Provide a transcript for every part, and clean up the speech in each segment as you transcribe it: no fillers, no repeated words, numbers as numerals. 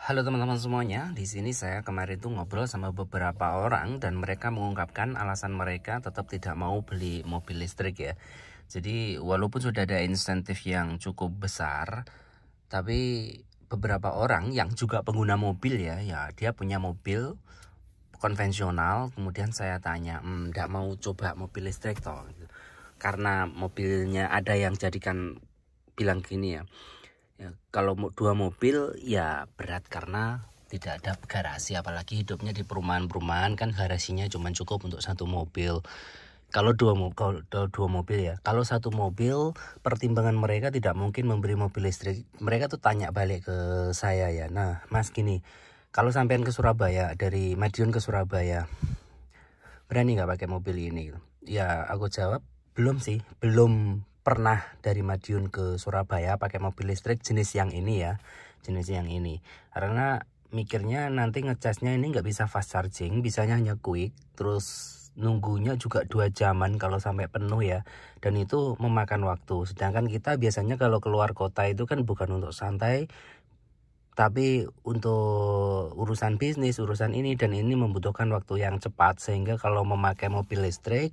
Halo teman-teman semuanya, di sini saya kemarin tuh ngobrol sama beberapa orang dan mereka mengungkapkan alasan mereka tetap tidak mau beli mobil listrik ya. Jadi walaupun sudah ada insentif yang cukup besar, tapi beberapa orang yang juga pengguna mobil ya dia punya mobil konvensional. Kemudian saya tanya, nggak mau coba mobil listrik toh? Karena mobilnya ada yang jadikan bilang gini ya. Ya, kalau dua mobil ya berat karena tidak ada garasi, apalagi hidupnya di perumahan-perumahan kan garasinya cuma cukup untuk satu mobil. Kalau dua mobil ya, kalau satu mobil pertimbangan mereka tidak mungkin membeli mobil listrik. Mereka tuh tanya balik ke saya ya, nah mas gini, kalau sampean ke Surabaya, dari Madiun ke Surabaya, berani nggak pakai mobil ini? Ya aku jawab belum sih, belum pernah dari Madiun ke Surabaya pakai mobil listrik jenis yang ini ya, jenis yang ini. Karena mikirnya nanti ngecasnya ini nggak bisa fast charging, bisanya hanya quick, terus nunggunya juga 2 jaman kalau sampai penuh ya, dan itu memakan waktu. Sedangkan kita biasanya kalau keluar kota itu kan bukan untuk santai, tapi untuk urusan bisnis, urusan ini dan ini membutuhkan waktu yang cepat, sehingga kalau memakai mobil listrik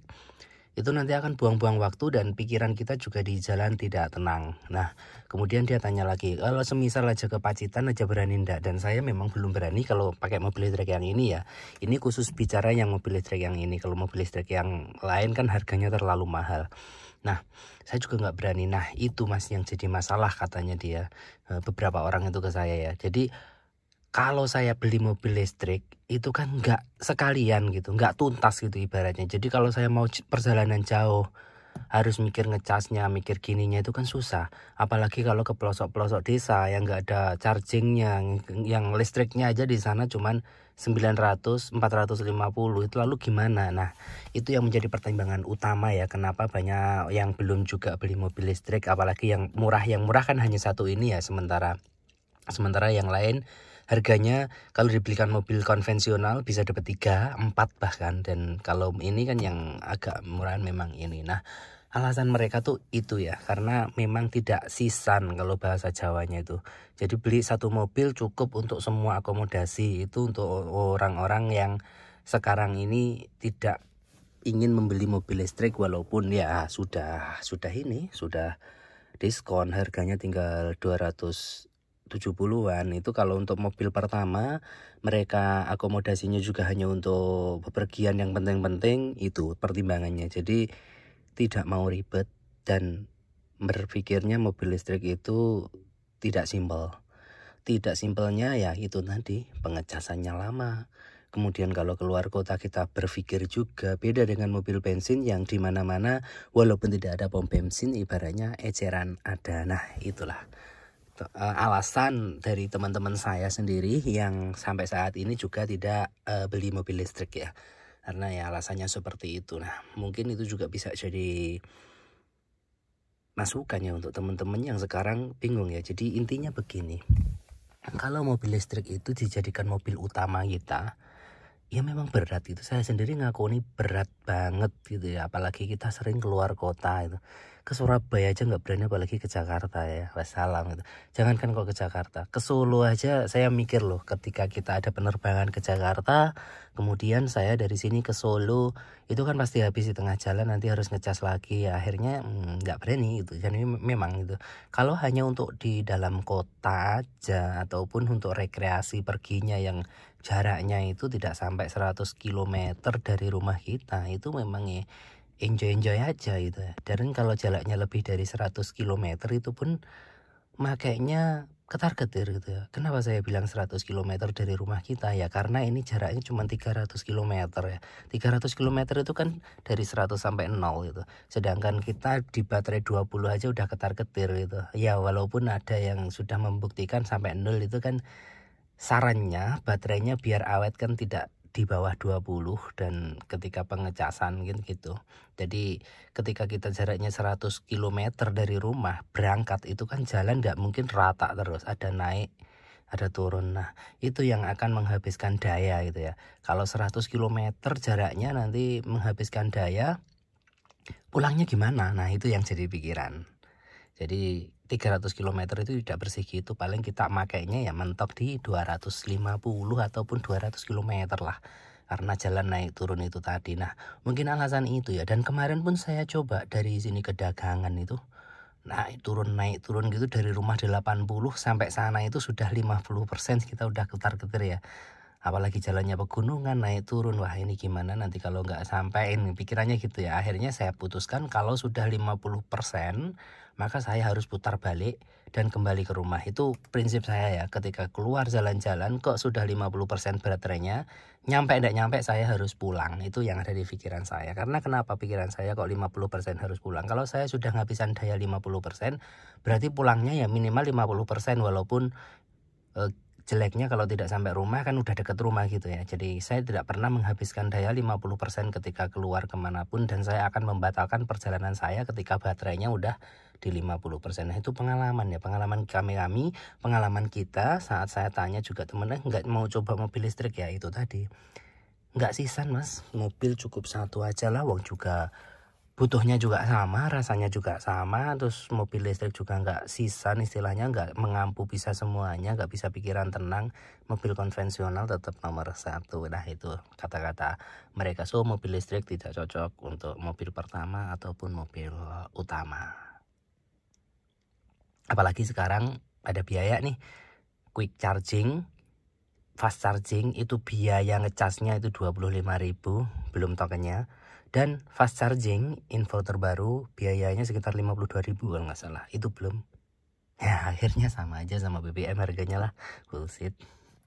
itu nanti akan buang-buang waktu dan pikiran kita juga di jalan tidak tenang. Nah, kemudian dia tanya lagi, kalau semisal aja ke Pacitan aja berani ndak? Dan saya memang belum berani kalau pakai mobil listrik yang ini ya. Ini khusus bicara yang mobil listrik yang ini. Kalau mobil listrik yang lain kan harganya terlalu mahal. Nah, saya juga nggak berani. Nah, itu mas yang jadi masalah katanya dia. Beberapa orang itu ke saya ya. Jadi kalau saya beli mobil listrik itu kan nggak sekalian gitu, nggak tuntas gitu ibaratnya. Jadi kalau saya mau perjalanan jauh harus mikir ngecasnya, mikir gininya itu kan susah. Apalagi kalau ke pelosok-pelosok desa yang nggak ada chargingnya, yang listriknya aja di sana cuman 900, 450, itu lalu gimana? Nah, itu yang menjadi pertimbangan utama ya, kenapa banyak yang belum juga beli mobil listrik, apalagi yang murah kan hanya satu ini ya, sementara yang lain harganya kalau dibelikan mobil konvensional bisa dapat 3, 4 bahkan, dan kalau ini kan yang agak murahan memang ini. Nah, alasan mereka tuh itu ya, karena memang tidak sisan kalau bahasa Jawanya itu. Jadi beli satu mobil cukup untuk semua akomodasi, itu untuk orang-orang yang sekarang ini tidak ingin membeli mobil listrik, walaupun ya sudah diskon, harganya tinggal 270-an. Itu kalau untuk mobil pertama, mereka akomodasinya juga hanya untuk bepergian yang penting-penting, itu pertimbangannya. Jadi tidak mau ribet dan berpikirnya mobil listrik itu tidak simpel. Tidak simpelnya ya itu tadi, pengecasannya lama. Kemudian kalau keluar kota kita berpikir juga beda dengan mobil bensin yang di mana-mana walaupun tidak ada pom bensin ibaratnya eceran ada. Nah, itulah alasan dari teman-teman saya sendiri yang sampai saat ini juga tidak beli mobil listrik ya. Karena ya alasannya seperti itu. Nah, mungkin itu juga bisa jadi masukan ya untuk teman-teman yang sekarang bingung ya. Jadi intinya begini. Kalau mobil listrik itu dijadikan mobil utama kita, ya memang berat itu. Saya sendiri ngakuni berat banget gitu ya. Apalagi kita sering keluar kota itu. Ke Surabaya aja nggak berani, apalagi ke Jakarta ya. Wassalam gitu. Jangankan kok ke Jakarta, ke Solo aja saya mikir loh, ketika kita ada penerbangan ke Jakarta, kemudian saya dari sini ke Solo, itu kan pasti habis di tengah jalan, nanti harus ngecas lagi ya. Akhirnya nggak berani gitu. Jadi memang gitu. Kalau hanya untuk di dalam kota aja ataupun untuk rekreasi perginya yang jaraknya itu tidak sampai 100 km dari rumah kita, itu memang ya enjoy aja gitu ya. Dan kalau jaraknya lebih dari 100 km itu pun makanya ketar-ketir gitu ya. Kenapa saya bilang 100 km dari rumah kita ya, karena ini jaraknya cuma 300 km ya. 300 km itu kan dari 100 sampai 0 gitu. Sedangkan kita di baterai 20 aja udah ketar-ketir gitu. Ya walaupun ada yang sudah membuktikan sampai 0 itu kan, sarannya baterainya biar awet kan tidak di bawah 20 dan ketika pengecasan gitu. Jadi ketika kita jaraknya 100 km dari rumah berangkat, itu kan jalan nggak mungkin rata terus, ada naik ada turun. Nah, itu yang akan menghabiskan daya gitu ya. Kalau 100 km jaraknya nanti menghabiskan daya, pulangnya gimana? Nah, itu yang jadi pikiran. Jadi 300 km itu tidak bersih gitu, paling kita makainya ya mentok di 250 ataupun 200 km lah. Karena jalan naik turun itu tadi. Nah, mungkin alasan itu ya. Dan kemarin pun saya coba dari sini ke Dagangan itu. Naik turun gitu dari rumah 80 sampai sana itu sudah 50% kita udah ketar-ketir ya. Apalagi jalannya pegunungan naik turun, wah ini gimana nanti kalau nggak sampai, ini pikirannya gitu ya. Akhirnya saya putuskan kalau sudah 50% maka saya harus putar balik dan kembali ke rumah. Itu prinsip saya ya, ketika keluar jalan-jalan kok sudah 50% baterainya, nyampe enggak nyampe saya harus pulang. Itu yang ada di pikiran saya. Karena kenapa pikiran saya kok 50% harus pulang? Kalau saya sudah ngabisan daya 50%, berarti pulangnya ya minimal 50%, walaupun jeleknya kalau tidak sampai rumah kan udah deket rumah gitu ya. Jadi saya tidak pernah menghabiskan daya 50% ketika keluar kemanapun, dan saya akan membatalkan perjalanan saya ketika baterainya udah di 50%. Nah itu pengalaman ya, pengalaman kami, pengalaman kita saat saya tanya juga temennya nggak mau coba mobil listrik ya, itu tadi. Nggak sisan mas, mobil cukup satu aja lah, wong juga butuhnya juga sama, rasanya juga sama, terus mobil listrik juga nggak sisan, istilahnya nggak mengampu bisa semuanya, nggak bisa pikiran tenang. Mobil konvensional tetap nomor satu. Nah itu kata-kata mereka, so mobil listrik tidak cocok untuk mobil pertama ataupun mobil utama. Apalagi sekarang ada biaya nih, quick charging, fast charging itu biaya ngecasnya itu 25.000 belum tokennya. Dan fast charging info terbaru biayanya sekitar 52.000 kalau nggak salah, itu belum. Ya akhirnya sama aja sama BBM harganya lah, bullshit.